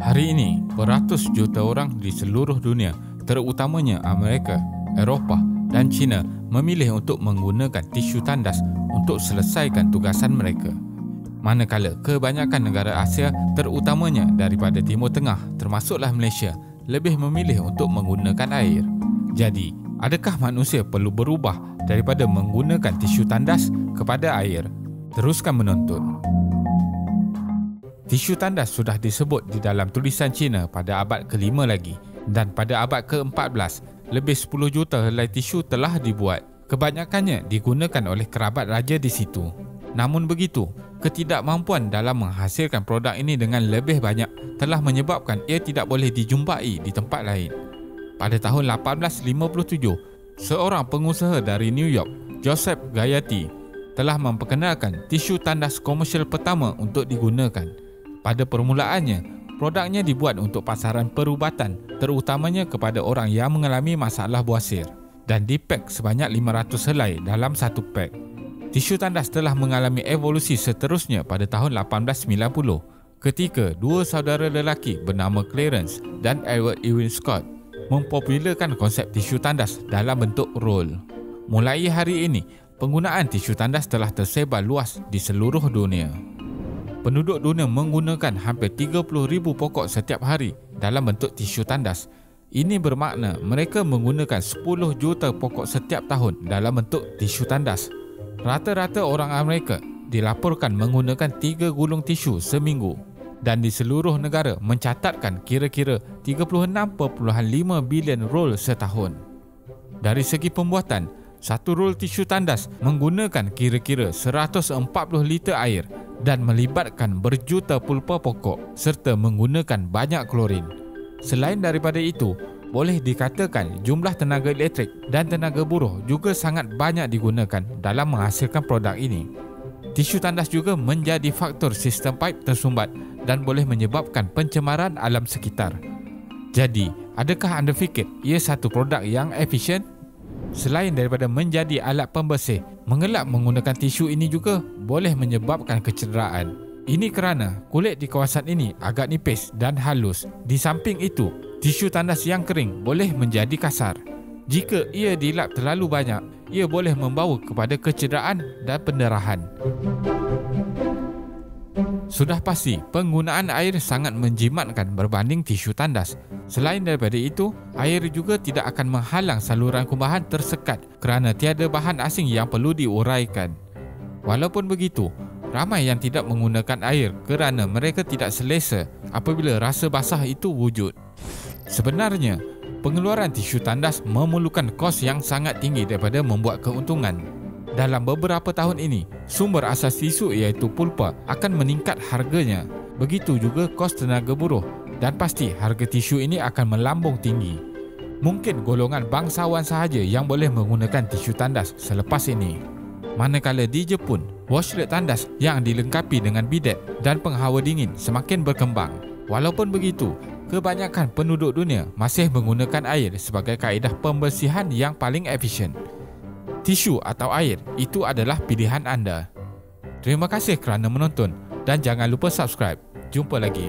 Hari ini, beratus juta orang di seluruh dunia, terutamanya Amerika, Eropah dan China memilih untuk menggunakan tisu tandas untuk selesaikan tugasan mereka. Manakala kebanyakan negara Asia, terutamanya daripada Timur Tengah termasuklah Malaysia, lebih memilih untuk menggunakan air. Jadi, adakah manusia perlu berubah daripada menggunakan tisu tandas kepada air? Teruskan menonton. Tisu tandas sudah disebut di dalam tulisan Cina pada abad ke-5 lagi, dan pada abad ke-14, lebih 10 juta helai tisu telah dibuat. Kebanyakannya digunakan oleh kerabat raja di situ. Namun begitu, ketidakmampuan dalam menghasilkan produk ini dengan lebih banyak telah menyebabkan ia tidak boleh dijumpai di tempat lain. Pada tahun 1857, seorang pengusaha dari New York, Joseph Gayati, telah memperkenalkan tisu tandas komersial pertama untuk digunakan. Pada permulaannya, produknya dibuat untuk pasaran perubatan, terutamanya kepada orang yang mengalami masalah buasir, dan dipek sebanyak 500 helai dalam satu pek. Tisu tandas telah mengalami evolusi seterusnya pada tahun 1890 ketika dua saudara lelaki bernama Clarence dan Edward Ewing Scott mempopularkan konsep tisu tandas dalam bentuk roll. Mulai hari ini, penggunaan tisu tandas telah tersebar luas di seluruh dunia. Penduduk dunia menggunakan hampir 30,000 pokok setiap hari dalam bentuk tisu tandas. Ini bermakna mereka menggunakan 10 juta pokok setiap tahun dalam bentuk tisu tandas. Rata-rata orang Amerika dilaporkan menggunakan 3 gulung tisu seminggu, dan di seluruh negara mencatatkan kira-kira 36.5 bilion roll setahun. Dari segi pembuatan, satu rol tisu tandas menggunakan kira-kira 140 liter air dan melibatkan berjuta pulpa pokok serta menggunakan banyak klorin. Selain daripada itu, boleh dikatakan jumlah tenaga elektrik dan tenaga buruh juga sangat banyak digunakan dalam menghasilkan produk ini. Tisu tandas juga menjadi faktor sistem paip tersumbat dan boleh menyebabkan pencemaran alam sekitar. Jadi, adakah anda fikir ia satu produk yang efisien? Selain daripada menjadi alat pembersih, mengelap menggunakan tisu ini juga boleh menyebabkan kecederaan. Ini kerana kulit di kawasan ini agak nipis dan halus. Di samping itu, tisu tandas yang kering boleh menjadi kasar. Jika ia dilap terlalu banyak, ia boleh membawa kepada kecederaan dan pendarahan. Sudah pasti, penggunaan air sangat menjimatkan berbanding tisu tandas. Selain daripada itu, air juga tidak akan menghalang saluran kumbahan tersekat kerana tiada bahan asing yang perlu diuraikan. Walaupun begitu, ramai yang tidak menggunakan air kerana mereka tidak selesa apabila rasa basah itu wujud. Sebenarnya, pengeluaran tisu tandas memerlukan kos yang sangat tinggi daripada membuat keuntungan. Dalam beberapa tahun ini, sumber asas tisu iaitu pulpa akan meningkat harganya. Begitu juga kos tenaga buruh, dan pasti harga tisu ini akan melambung tinggi. Mungkin golongan bangsawan sahaja yang boleh menggunakan tisu tandas selepas ini. Manakala di Jepun, washlet tandas yang dilengkapi dengan bidet dan penghawa dingin semakin berkembang. Walaupun begitu, kebanyakan penduduk dunia masih menggunakan air sebagai kaedah pembersihan yang paling efisien. Tisu atau air, itu adalah pilihan anda. Terima kasih kerana menonton dan jangan lupa subscribe. Jumpa lagi.